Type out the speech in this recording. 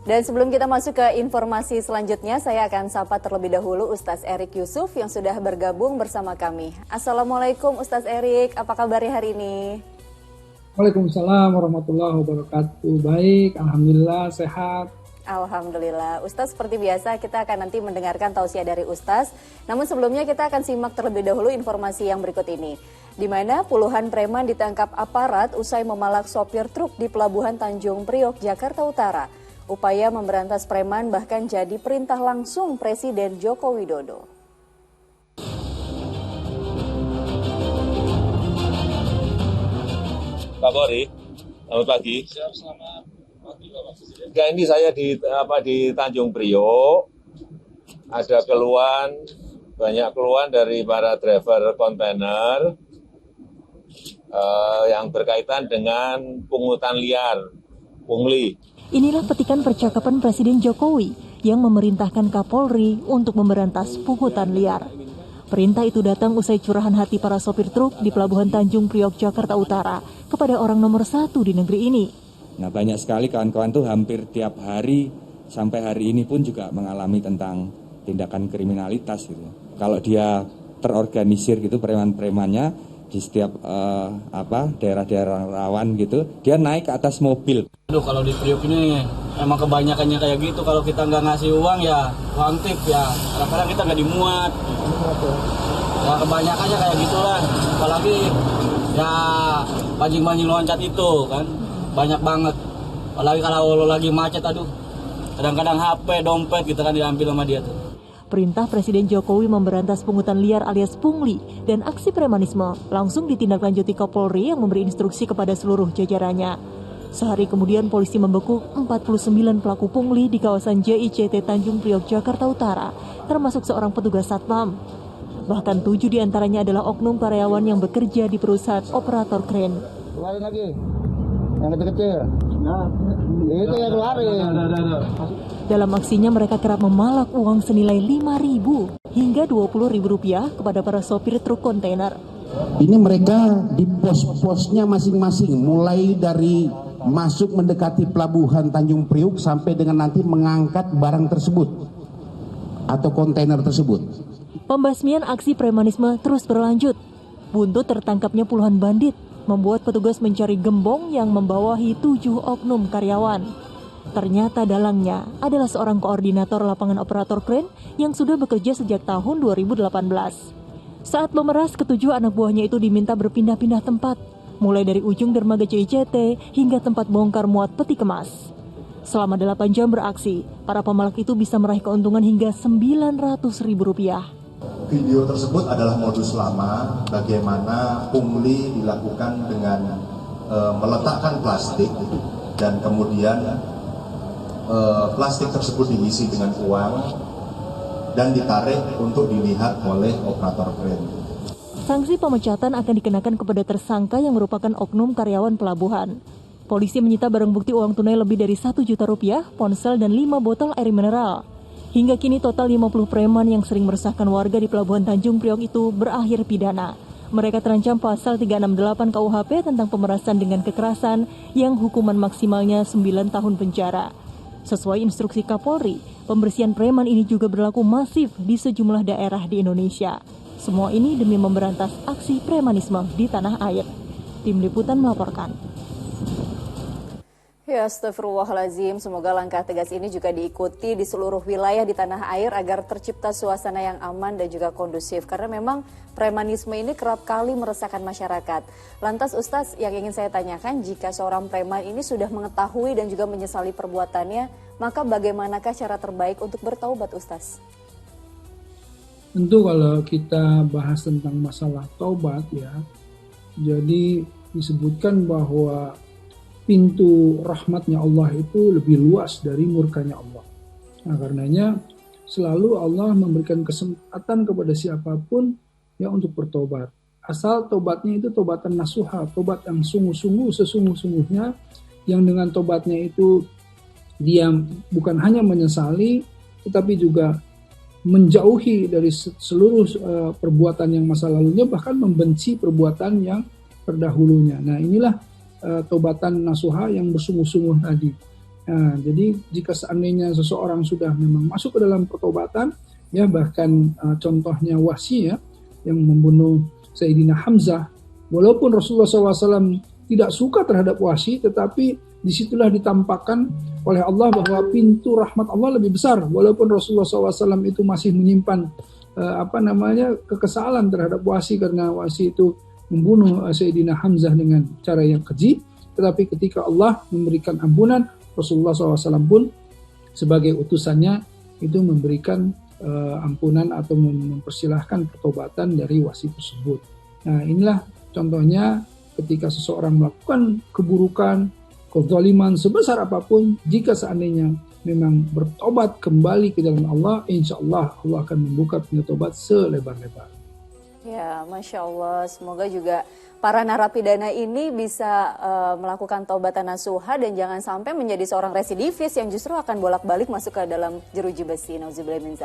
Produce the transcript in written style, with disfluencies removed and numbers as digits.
Dan sebelum kita masuk ke informasi selanjutnya, saya akan sapa terlebih dahulu Ustaz Erik Yusuf yang sudah bergabung bersama kami. Assalamualaikum Ustaz Erik, apa kabarnya hari ini? Waalaikumsalam warahmatullahi wabarakatuh. Baik, alhamdulillah sehat. Alhamdulillah. Ustaz, seperti biasa kita akan nanti mendengarkan tausiah dari Ustaz. Namun sebelumnya kita akan simak terlebih dahulu informasi yang berikut ini. Di mana puluhan preman ditangkap aparat usai memalak sopir truk di Pelabuhan Tanjung Priok, Jakarta Utara. Upaya memberantas preman bahkan jadi perintah langsung Presiden Joko Widodo. Pak Polri, selamat pagi. Selamat pagi Bapak Presiden. Ya, ini saya di Tanjung Priok. Ada banyak keluhan dari para driver kontainer yang berkaitan dengan pungutan liar, pungli. Inilah petikan percakapan Presiden Jokowi yang memerintahkan Kapolri untuk memberantas pungutan liar. Perintah itu datang usai curahan hati para sopir truk di Pelabuhan Tanjung Priok, Jakarta Utara kepada orang nomor 1 di negeri ini. Nah, banyak sekali kawan-kawan tuh hampir tiap hari sampai hari ini pun juga mengalami tentang tindakan kriminalitas gitu. Kalau dia terorganisir gitu preman-premannya di setiap daerah-daerah rawan gitu, dia naik ke atas mobil. Aduh, kalau di Priok ini emang kebanyakannya kayak gitu. Kalau kita nggak ngasih uang ya, uang tip ya, kadang-kadang kita nggak dimuat. Ya kebanyakannya kayak gitulah. Apalagi ya pancing-pancing loncat itu kan, banyak banget. Apalagi kalau lagi macet, aduh, kadang-kadang HP, dompet gitu kan diambil sama dia tuh. Perintah Presiden Jokowi memberantas pungutan liar alias pungli dan aksi premanisme langsung ditindaklanjuti Kapolri yang memberi instruksi kepada seluruh jajarannya. Sehari kemudian polisi membekuk 49 pelaku pungli di kawasan JICT Tanjung Priok, Jakarta Utara, termasuk seorang petugas satpam. Bahkan 7 diantaranya adalah oknum karyawan yang bekerja di perusahaan operator kren. Keluarin lagi, yang kecil-kecil. Nah, itu yang keluarin. Dalam aksinya mereka kerap memalak uang senilai Rp5.000 hingga Rp20.000 kepada para sopir truk kontainer. Ini mereka di pos-posnya masing-masing, mulai dari masuk mendekati Pelabuhan Tanjung Priok sampai dengan nanti mengangkat barang tersebut atau kontainer tersebut. Pembasmian aksi premanisme terus berlanjut. Buntut tertangkapnya puluhan bandit membuat petugas mencari gembong yang membawahi 7 oknum karyawan. Ternyata dalangnya adalah seorang koordinator lapangan operator kren yang sudah bekerja sejak tahun 2018. Saat memeras, ketujuh anak buahnya itu diminta berpindah-pindah tempat, mulai dari ujung dermaga JICT hingga tempat bongkar muat peti kemas. Selama 8 jam beraksi, para pemalak itu bisa meraih keuntungan hingga Rp900.000. Video tersebut adalah modus lama bagaimana pungli dilakukan dengan meletakkan plastik dan kemudian plastik tersebut diisi dengan uang dan ditarik untuk dilihat oleh operator kren. Sanksi pemecatan akan dikenakan kepada tersangka yang merupakan oknum karyawan pelabuhan. Polisi menyita barang bukti uang tunai lebih dari Rp1 juta, ponsel dan 5 botol air mineral. Hingga kini total 50 preman yang sering meresahkan warga di Pelabuhan Tanjung Priok itu berakhir pidana. Mereka terancam pasal 368 KUHP tentang pemerasan dengan kekerasan yang hukuman maksimalnya 9 tahun penjara. Sesuai instruksi Kapolri, pembersihan preman ini juga berlaku masif di sejumlah daerah di Indonesia. Semua ini demi memberantas aksi premanisme di tanah air. Tim Liputan melaporkan. Ya, astagfirullahaladzim. Semoga langkah tegas ini juga diikuti di seluruh wilayah di tanah air agar tercipta suasana yang aman dan juga kondusif. Karena memang premanisme ini kerap kali meresahkan masyarakat. Lantas Ustaz, yang ingin saya tanyakan, jika seorang preman ini sudah mengetahui dan juga menyesali perbuatannya, maka bagaimanakah cara terbaik untuk bertaubat, Ustaz? Tentu kalau kita bahas tentang masalah taubat ya, jadi disebutkan bahwa pintu rahmatnya Allah itu lebih luas dari murkanya Allah. Nah, karenanya selalu Allah memberikan kesempatan kepada siapapun yang untuk bertobat. Asal tobatnya itu tobatan nasuha, tobat yang sungguh-sungguh, sesungguh-sungguhnya, yang dengan tobatnya itu dia bukan hanya menyesali, tetapi juga menjauhi dari seluruh perbuatan yang masa lalunya, bahkan membenci perbuatan yang terdahulunya. Nah, inilah tobatan nasuha yang bersungguh-sungguh tadi. Nah, jadi jika seandainya seseorang sudah memang masuk ke dalam pertobatan, ya bahkan contohnya Wahsy ya, yang membunuh Sayyidina Hamzah, walaupun Rasulullah SAW tidak suka terhadap Wahsy, tetapi disitulah ditampakkan oleh Allah bahwa pintu rahmat Allah lebih besar, walaupun Rasulullah SAW itu masih menyimpan kekesalan terhadap Wahsy karena Wahsy itu membunuh Sayyidina Hamzah dengan cara yang keji, tetapi ketika Allah memberikan ampunan, Rasulullah SAW pun sebagai utusannya itu memberikan ampunan atau mempersilahkan pertobatan dari Wahsy tersebut. Nah, inilah contohnya ketika seseorang melakukan keburukan, kezaliman sebesar apapun, jika seandainya memang bertobat kembali ke jalan Allah, insya Allah Allah akan membuka pintu tobat selebar-lebar. Ya, Masya Allah. Semoga juga para narapidana ini bisa melakukan taubatan nasuha dan jangan sampai menjadi seorang residivis yang justru akan bolak-balik masuk ke dalam jeruji besi. Nauzubillah min dzalik.